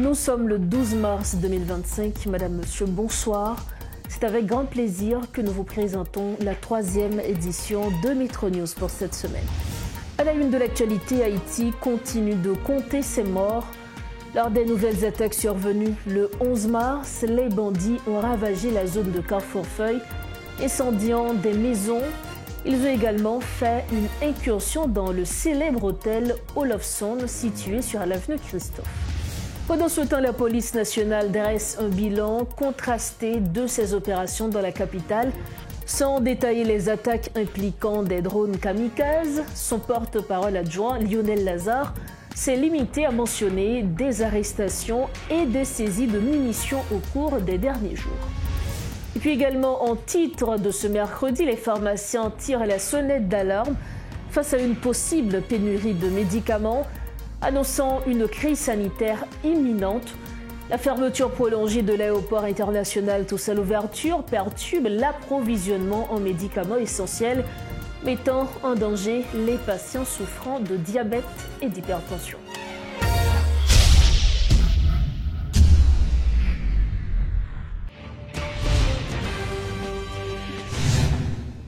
Nous sommes le 12 mars 2025. Madame, Monsieur, bonsoir. C'est avec grand plaisir que nous vous présentons la 3e édition de Metro News pour cette semaine. À la une de l'actualité, Haïti continue de compter ses morts. Lors des nouvelles attaques survenues le 11 mars, les bandits ont ravagé la zone de Carrefour-Feuille, incendiant des maisons. Ils ont également fait une incursion dans le célèbre hôtel Olofsson situé sur l'avenue Christophe. Pendant ce temps, la police nationale dresse un bilan contrasté de ces opérations dans la capitale. Sans détailler les attaques impliquant des drones kamikazes, son porte-parole adjoint Lionel Lazare s'est limité à mentionner des arrestations et des saisies de munitions au cours des derniers jours. Et puis également en titre de ce mercredi, les pharmaciens tirent la sonnette d'alarme face à une possible pénurie de médicaments, annonçant une crise sanitaire imminente. La fermeture prolongée de l'aéroport international Toussaint Louverture perturbe l'approvisionnement en médicaments essentiels, mettant en danger les patients souffrant de diabète et d'hypertension.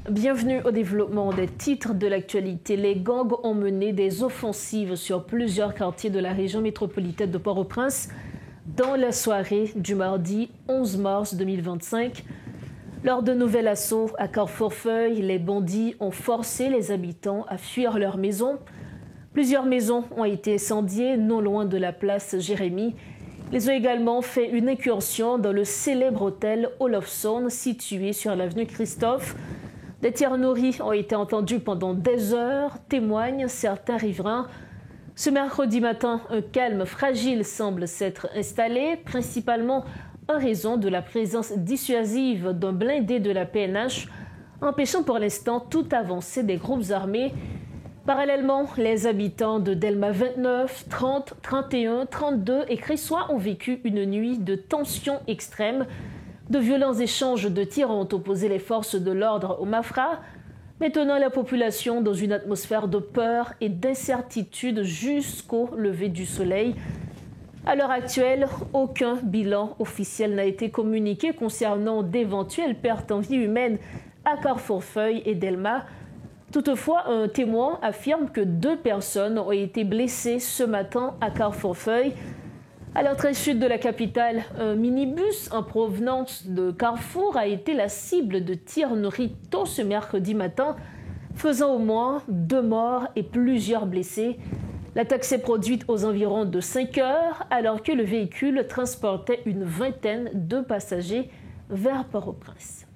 Bienvenue au développement des titres de l'actualité. Les gangs ont mené des offensives sur plusieurs quartiers de la région métropolitaine de Port-au-Prince dans la soirée du mardi 11 mars 2025. Lors de nouvel assaut à Carrefour-Feuille, les bandits ont forcé les habitants à fuir leurs maisons. Plusieurs maisons ont été incendiées non loin de la place Jérémie. Ils ont également fait une incursion dans le célèbre hôtel Olofsson situé sur l'avenue Christophe. Des tirs nourris ont été entendus pendant des heures, témoignent certains riverains. Ce mercredi matin, un calme fragile semble s'être installé, principalement en raison de la présence dissuasive d'un blindé de la PNH, empêchant pour l'instant toute avancée des groupes armés. Parallèlement, les habitants de Delma 29, 30, 31, 32 et Cressois ont vécu une nuit de tension extrême. De violents échanges de tirs ont opposé les forces de l'ordre au Mafra, maintenant la population dans une atmosphère de peur et d'incertitude jusqu'au lever du soleil. À l'heure actuelle, aucun bilan officiel n'a été communiqué concernant d'éventuelles pertes en vie humaine à Carrefour-Feuille et Delma. Toutefois, un témoin affirme que 2 personnes ont été blessées ce matin à Carrefour-Feuille. À l'entrée sud de la capitale, un minibus en provenance de Carrefour a été la cible de tirs nourris tôt ce mercredi matin, faisant au moins 2 morts et plusieurs blessés. L'attaque s'est produite aux environs de 5 heures, alors que le véhicule transportait une vingtaine de passagers vers Port-au-Prince.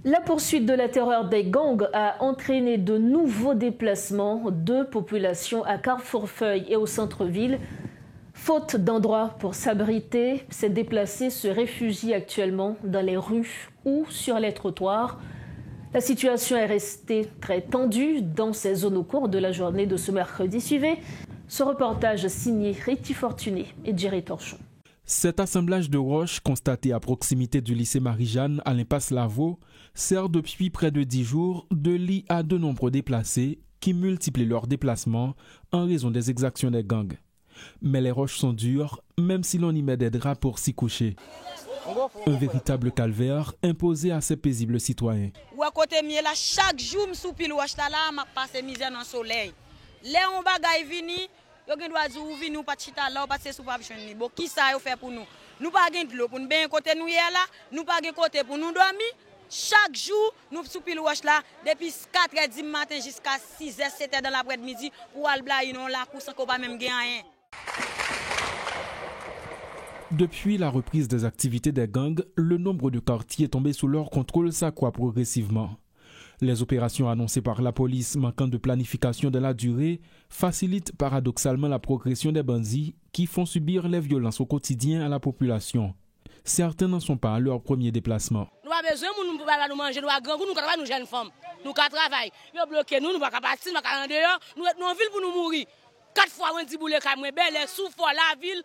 La poursuite de la terreur des gangs a entraîné de nouveaux déplacements de populations à Carrefour-Feuille et au centre-ville. Faute d'endroits pour s'abriter, ces déplacés se réfugient actuellement dans les rues ou sur les trottoirs. La situation est restée très tendue dans ces zones au cours de la journée de ce mercredi. Suivez ce reportage signé Riti Fortuné et Jerry Torchon. Cet assemblage de roches constaté à proximité du lycée Marie-Jeanne à l'impasse Lavaux sert depuis près de 10 jours de lit à de nombreux déplacés qui multiplient leurs déplacements en raison des exactions des gangs. Mais les roches sont dures, même si l'on y met des draps pour s'y coucher. Un véritable calvaire imposé à ces paisibles citoyens. Chaque jour, je suis là, je passe misère dans le soleil. Les on bagay vini, yo gen doit dire vini ou pas chita là, parce que sous pas ni. Bon qui ça yo fait pour nous? Nous pas gen de l'eau pour nous ben côté nous là, nous pas gen côté pour nous dormir. Chaque jour, nous soupil wash là depuis 4h du matin jusqu'à 6h 7h dans l'après-midi pour aller blayer non la course qu'on pas même gen rien. Depuis la reprise des activités des gangs, le nombre de quartiers tombés sous leur contrôle s'accroît progressivement. Les opérations annoncées par la police manquant de planification de la durée facilitent paradoxalement la progression des bandits qui font subir les violences au quotidien à la population. Certains n'en sont pas à leur premier déplacement. Nous avons besoin de nous pour nous manger, nous avons nous travaillons, nous jeunes femmes, nous travaillons, nous bloquons, nous ne pouvons pas partir, nous ne pouvons pas dehors, nous sommes en ville pour nous mourir. 4 fois on dit boule comme belle sous la ville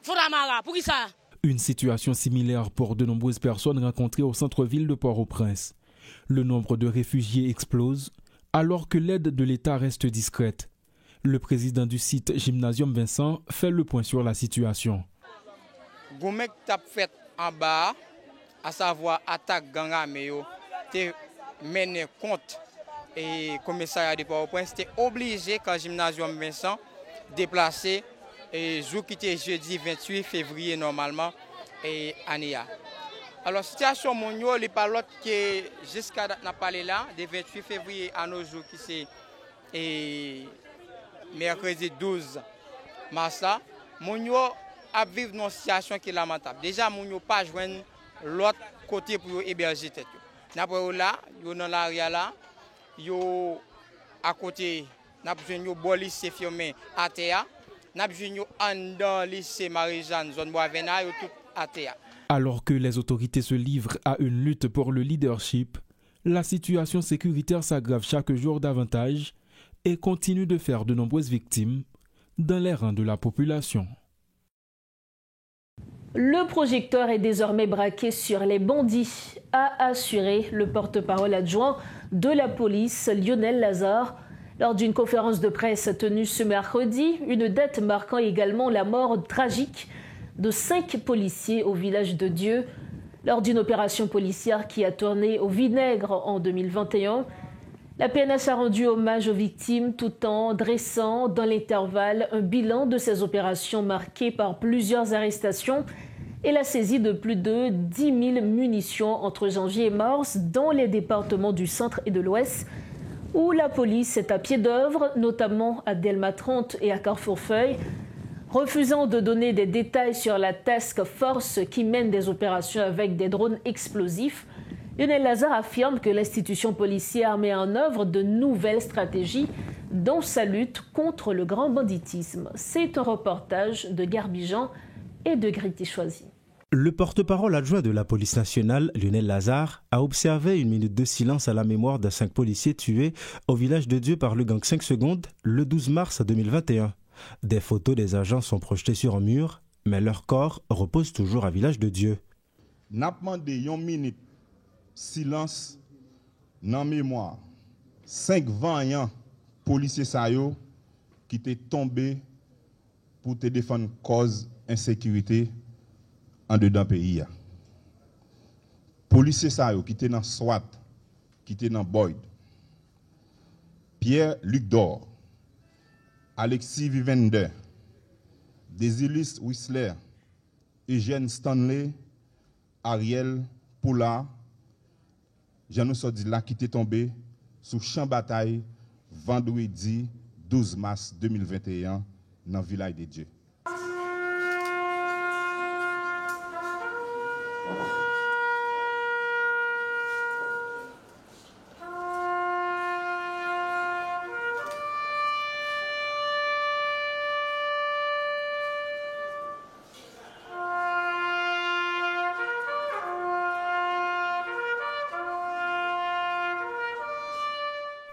Fondamara. Pour qui ça? Une situation similaire pour de nombreuses personnes rencontrées au centre-ville de Port-au-Prince. Le nombre de réfugiés explose alors que l'aide de l'État reste discrète. Le président du site Gymnasium Vincent fait le point sur la situation. gomek tap fait en bas, à savoir attaque gang armé yo, te mené compte et commissariat de Port-au-Prince était obligé quand gymnasium Vincent déplacer et jour qui était jeudi 28 février normalement et Ania. Alors situation monio les pas l'autre que jusqu'à n'a parlé là de 28 février à nos jours qui c'est et mercredi 12 mars là monio a vivre dans une situation qui est lamentable. Déjà monio pas joindre l'autre côté pour héberger tête. N'après là, yo dans l'area là, yo à côté n'a besoin yo bon lycée fermé à terre, n'a besoin yo en dans lycée Marie-Jeanne zone Boisvena yo tout à terre. Alors que les autorités se livrent à une lutte pour le leadership, la situation sécuritaire s'aggrave chaque jour davantage et continue de faire de nombreuses victimes dans les rangs de la population. Le projecteur est désormais braqué sur les bandits, a assuré le porte-parole adjoint de la police, Lionel Lazare, lors d'une conférence de presse tenue ce mercredi, une date marquant également la mort tragique de 5 policiers au village de Dieu lors d'une opération policière qui a tourné au vinaigre en 2021. La PNH a rendu hommage aux victimes tout en dressant dans l'intervalle un bilan de ces opérations marquées par plusieurs arrestations et la saisie de plus de 10 000 munitions entre janvier et mars dans les départements du centre et de l'ouest où la police est à pied d'œuvre, notamment à Delma 30 et à Carrefourfeuille. Refusant de donner des détails sur la task force qui mène des opérations avec des drones explosifs, Lionel Lazare affirme que l'institution policière met en œuvre de nouvelles stratégies dans sa lutte contre le grand banditisme. C'est un reportage de Garbijan et de Griti Choisy. Le porte-parole adjoint de la police nationale, Lionel Lazare, a observé une minute de silence à la mémoire de 5 policiers tués au village de Dieu par le gang 5 secondes le 12 mars 2021. Des photos des agents sont projetées sur un mur, mais leur corps repose toujours à village de Dieu. N'a demandé une minute silence dans mémoire 5 vaillants policiers sayo qui étaient tombés pour te défendre cause insécurité en dedans pays. Policiers sayo qui étaient dans SWAT, qui étaient dans Boyd. Pierre Luc Dor, Alexis Vivender, Desilis Whistler, Eugène Stanley, Ariel Poula, Jean Sodila qui était tombé sous champ bataille vendredi 12 mars 2021 dans le village de Dieu.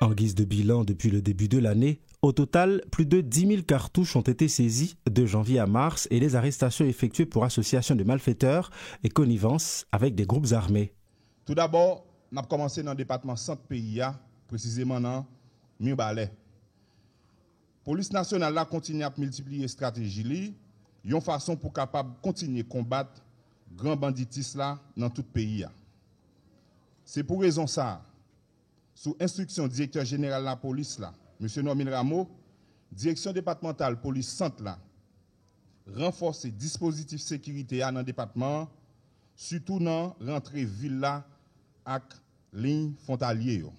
En guise de bilan depuis le début de l'année, au total, plus de 10 000 cartouches ont été saisies de janvier à mars et les arrestations effectuées pour association de malfaiteurs et connivence avec des groupes armés. Tout d'abord, on a commencé dans le département centre pays, précisément dans Mirbalais. La police nationale a continué à multiplier les stratégies, une façon pour capable continuer à combattre le grand banditisme dans tout le pays. C'est pour raison ça. Sous instruction du directeur général de la police, M. Normil Rameau, direction départementale police centre, renforce les dispositifs de sécurité dans le département, surtout dans l'entrée ville avec ligne frontalière.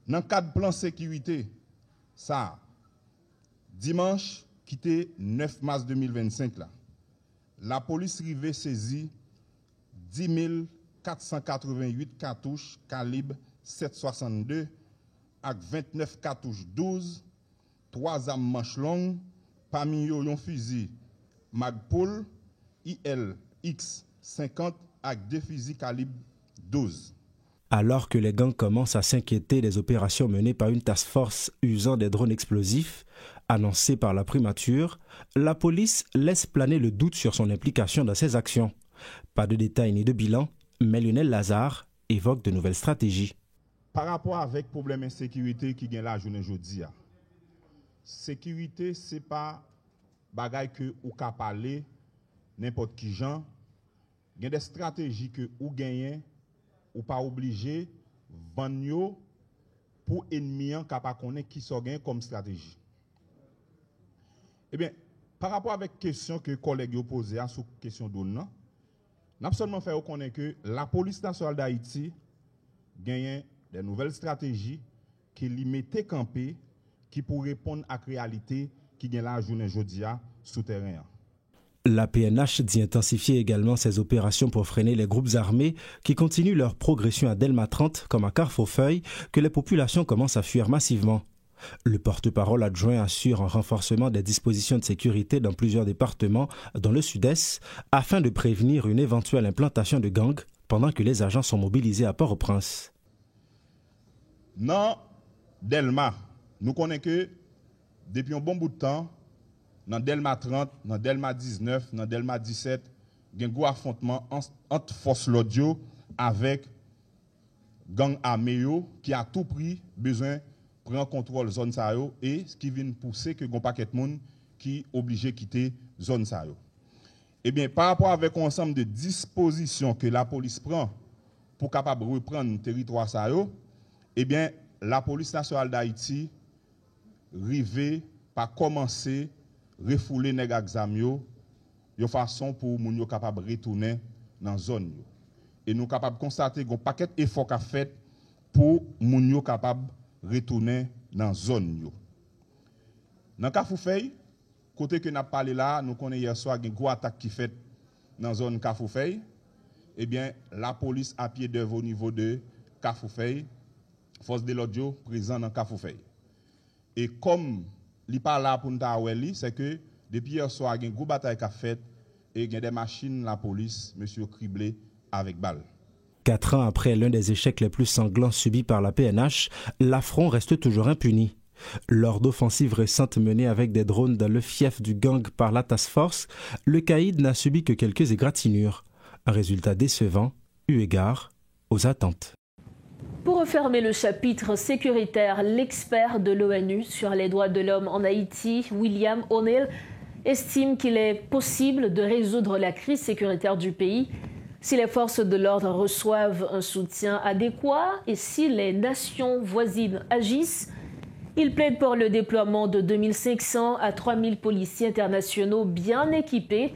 Dans le cadre plan sécurité, ça, dimanche, qui était 9 mars 2025, la police rivée saisit 10 488 cartouches calibre 7,62 avec 29 cartouches 12, 3 armes manches longues, parmi eux un fusil Magpul ILX 50 avec 2 fusils calibre 12. Alors que les gangs commencent à s'inquiéter des opérations menées par une task force usant des drones explosifs, annoncées par la primature, la police laisse planer le doute sur son implication dans ces actions. Pas de détails ni de bilan, mais Lionel Lazare évoque de nouvelles stratégies. Par rapport avec le problème d'insécurité qui est là aujourd'hui, sécurité, ce n'est pas bagaille que ou ka parler n'importe qui gens, il y a des stratégies que ou gagnez ou pas obligé vendre pour ennemi capable connaître qui sont gagnés comme stratégie. Eh bien, par rapport avec question que collègues ont posée sur question d'ONU, nous avons seulement fait reconnaître que la police nationale d'Haïti gagne des nouvelles stratégies qui lui mettent campé qui pour répondre à la réalité qui gagne la journée aujourd'hui sous terrain. La PNH dit intensifier également ses opérations pour freiner les groupes armés qui continuent leur progression à Delma 30 comme à Carrefourfeuille que les populations commencent à fuir massivement. Le porte-parole adjoint assure un renforcement des dispositions de sécurité dans plusieurs départements dans le sud-est afin de prévenir une éventuelle implantation de gangs pendant que les agents sont mobilisés à Port-au-Prince. Dans Delma, nous connaissons que depuis un bon bout de temps, dans Delma 30, dans Delma 19, dans Delma 17, il y a un gros affrontement entre forces l'audio avec gang armé qui a tout prix besoin de prendre contrôle de la zone ça et ce qui vient pousser que un paquet de monde qui est obligé de quitter la zone ça. Eh bien, par rapport avec un ensemble de dispositions que la police prend pour capable reprendre le territoire ça, eh bien, la police nationale d'Haïti rivé par commencer refouler nèg exam yo de façon pour moun yo capable retourner dans zone yo. Et nous capable constater gon paquet effort qu'a fait pour moun yo capable retourner dans zone yo. Dans Carrefourfeuille, côté que n'a parlé là, nous connaissons hier soir une grosse attaque qui fait dans zone Carrefourfeuille. Eh bien, la police à pied d'œuvre au niveau de Carrefourfeuille, force de l'audio présent dans Carrefourfeuille. Et comme li pas là pour nous dire, c'est que depuis hier soir, il y a une grosse bataille qui a fait et il y a des machines, la police, monsieur criblé avec balles. 4 ans après l'un des échecs les plus sanglants subis par la PNH, l'affront reste toujours impuni. Lors d'offensives récentes menées avec des drones dans le fief du gang par la task force, le caïd n'a subi que quelques égratignures. Un résultat décevant, eu égard aux attentes. Pour refermer le chapitre sécuritaire, l'expert de l'ONU sur les droits de l'homme en Haïti, William O'Neill, estime qu'il est possible de résoudre la crise sécuritaire du pays si les forces de l'ordre reçoivent un soutien adéquat et si les nations voisines agissent. Il plaide pour le déploiement de 2500 à 3000 policiers internationaux bien équipés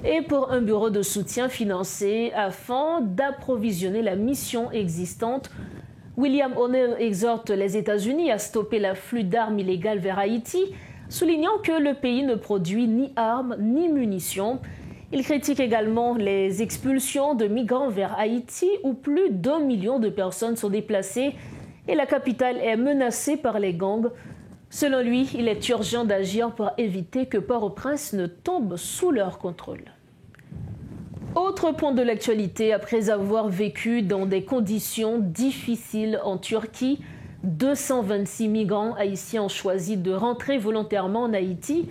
et pour un bureau de soutien financé afin d'approvisionner la mission existante. William O'Neill exhorte les États-Unis à stopper l'afflux d'armes illégales vers Haïti, soulignant que le pays ne produit ni armes ni munitions. Il critique également les expulsions de migrants vers Haïti où plus d'1 million de personnes sont déplacées et la capitale est menacée par les gangs. Selon lui, il est urgent d'agir pour éviter que Port-au-Prince ne tombe sous leur contrôle. Autre point de l'actualité, après avoir vécu dans des conditions difficiles en Turquie, 226 migrants haïtiens ont choisi de rentrer volontairement en Haïti.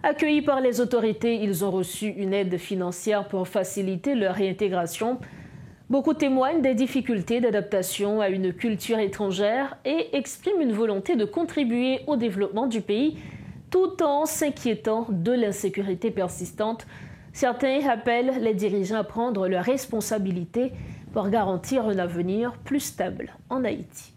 Accueillis par les autorités, ils ont reçu une aide financière pour faciliter leur réintégration. Beaucoup témoignent des difficultés d'adaptation à une culture étrangère et expriment une volonté de contribuer au développement du pays tout en s'inquiétant de l'insécurité persistante. Certains appellent les dirigeants à prendre leurs responsabilités pour garantir un avenir plus stable en Haïti.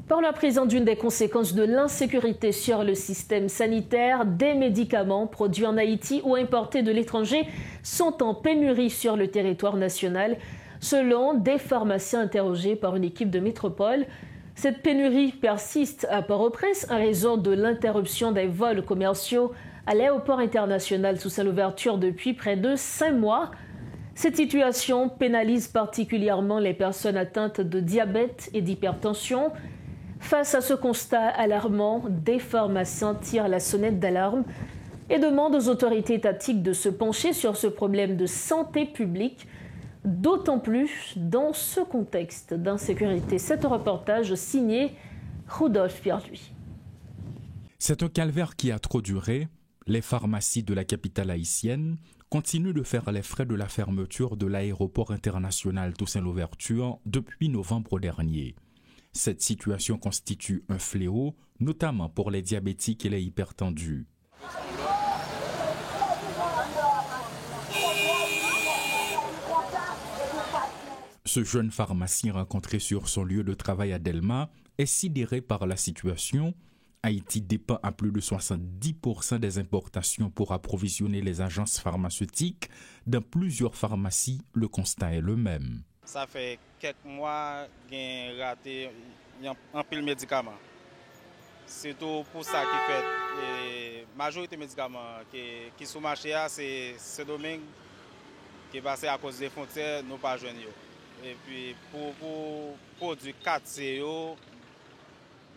Parlons à présent d'une des conséquences de l'insécurité sur le système sanitaire. Des médicaments produits en Haïti ou importés de l'étranger sont en pénurie sur le territoire national, selon des pharmaciens interrogés par une équipe de métropole. Cette pénurie persiste à Port-au-Prince en raison de l'interruption des vols commerciaux à l'aéroport international Toussaint Louverture depuis près de 5 mois. Cette situation pénalise particulièrement les personnes atteintes de diabète et d'hypertension. Face à ce constat alarmant, des pharmaciens tirent la sonnette d'alarme et demandent aux autorités étatiques de se pencher sur ce problème de santé publique, d'autant plus dans ce contexte d'insécurité. C'est un reportage signé Rudolf Pierre-Louis. C'est un calvaire qui a trop duré. Les pharmacies de la capitale haïtienne continuent de faire les frais de la fermeture de l'aéroport international Toussaint Louverture depuis novembre dernier. Cette situation constitue un fléau, notamment pour les diabétiques et les hypertendus. Ce jeune pharmacien rencontré sur son lieu de travail à Delma est sidéré par la situation. Haïti dépend à plus de 70% des importations pour approvisionner les agences pharmaceutiques. Dans plusieurs pharmacies, le constat est le même. Ça fait quelques mois que j'ai raté un pile de médicaments. C'est tout pour ça qui fait la majorité des médicaments qui sont sur le marché, c'est ce domaine qui est passé à cause des frontières, nous pas jeunes. Et puis pour produits 4C,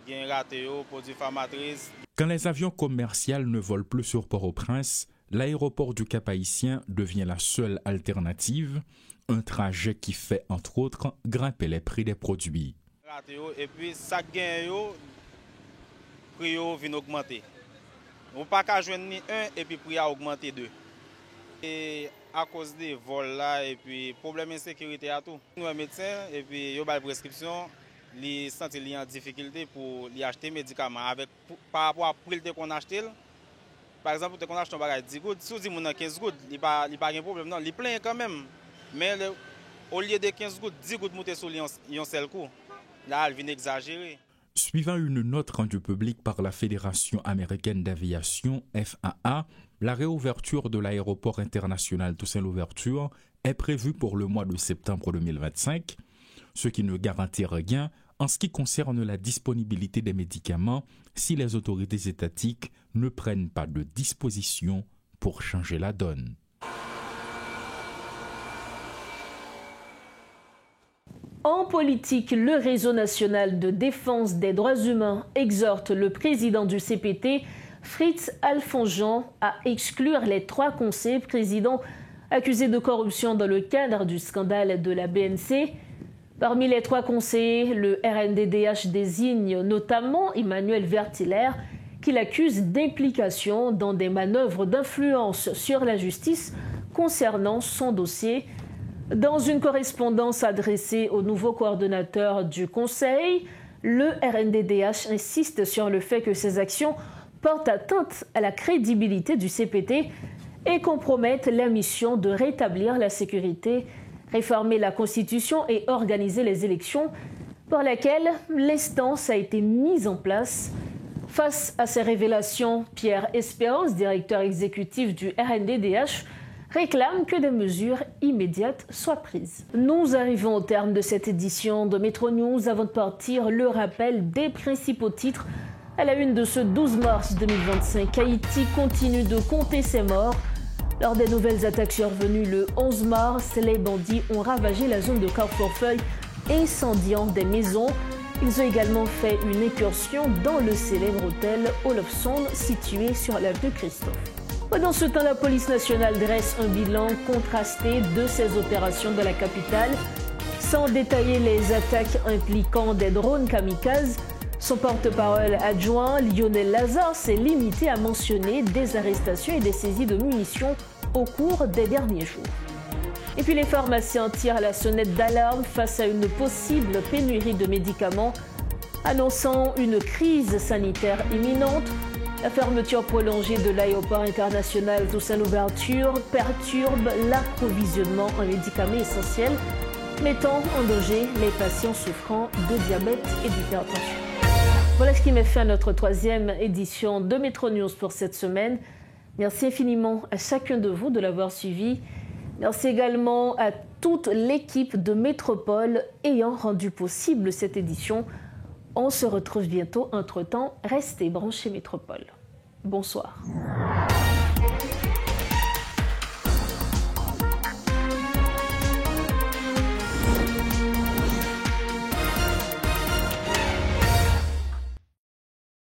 bien raté, produits pharmatrices. Quand les avions commerciaux ne volent plus sur Port-au-Prince, l'aéroport du Cap-Haïtien devient la seule alternative. Un trajet qui fait, entre autres, grimper les prix des produits. Et puis, ça gagne, le prix vient augmenter. On ne peut pas joindre ni un et puis le prix a augmenté deux. Et à cause des vols là, et puis problème d'insécurité à tout. Nous, un médecin, et puis il y a une prescription, ils sentent en difficulté pour acheter des médicaments. Par rapport à prix qu'on a acheté, par exemple, quand on achète un bagage 10 gouttes, si on a 15 gouttes, il n'y a pas de problème. Non, il est plein quand même. Mais au lieu de 15 gouttes, 10 gouttes montent sur un seul coup. Là, elle vient exagérer. Suivant une note rendue publique par la Fédération américaine d'aviation, FAA, la réouverture de l'aéroport international Toussaint-Louverture est prévue pour le mois de septembre 2025, ce qui ne garantit rien en ce qui concerne la disponibilité des médicaments si les autorités étatiques ne prennent pas de dispositions pour changer la donne. En politique, le Réseau national de défense des droits humains exhorte le président du CPT, Fritz Alfonjean, à exclure les 3 conseillers présidents accusés de corruption dans le cadre du scandale de la BNC. Parmi les 3 conseillers, le RNDDH désigne notamment Emmanuel Vertiller, qu'il accuse d'implication dans des manœuvres d'influence sur la justice concernant son dossier. Dans une correspondance adressée au nouveau coordonnateur du Conseil, le RNDDH insiste sur le fait que ces actions portent atteinte à la crédibilité du CPT et compromettent la mission de rétablir la sécurité, réformer la Constitution et organiser les élections, par laquelle l'instance a été mise en place. Face à ces révélations, Pierre Espérance, directeur exécutif du RNDDH, réclame que des mesures immédiates soient prises. Nous arrivons au terme de cette édition de Métro News. Avant de partir, le rappel des principaux titres. À la une de ce 12 mars 2025, Haïti continue de compter ses morts. Lors des nouvelles attaques survenues le 11 mars, les bandits ont ravagé la zone de Carrefour-Feuille, incendiant des maisons. Ils ont également fait une incursion dans le célèbre hôtel Olofsson situé sur l'avenue Christophe. Pendant ce temps, la police nationale dresse un bilan contrasté de ces opérations de la capitale. Sans détailler les attaques impliquant des drones kamikazes, son porte-parole adjoint, Lionel Lazare, s'est limité à mentionner des arrestations et des saisies de munitions au cours des derniers jours. Et puis les pharmaciens tirent la sonnette d'alarme face à une possible pénurie de médicaments, annonçant une crise sanitaire imminente. La fermeture prolongée de l'aéroport international Toussaint-Louverture perturbe l'approvisionnement en médicaments essentiels, mettant en danger les patients souffrant de diabète et d'hypertension. Voilà ce qui met fin à notre 3e édition de Métro News pour cette semaine. Merci infiniment à chacun de vous de l'avoir suivi. Merci également à toute l'équipe de Métropole ayant rendu possible cette édition. On se retrouve bientôt. Entre-temps, restez branchés Métropole. Bonsoir.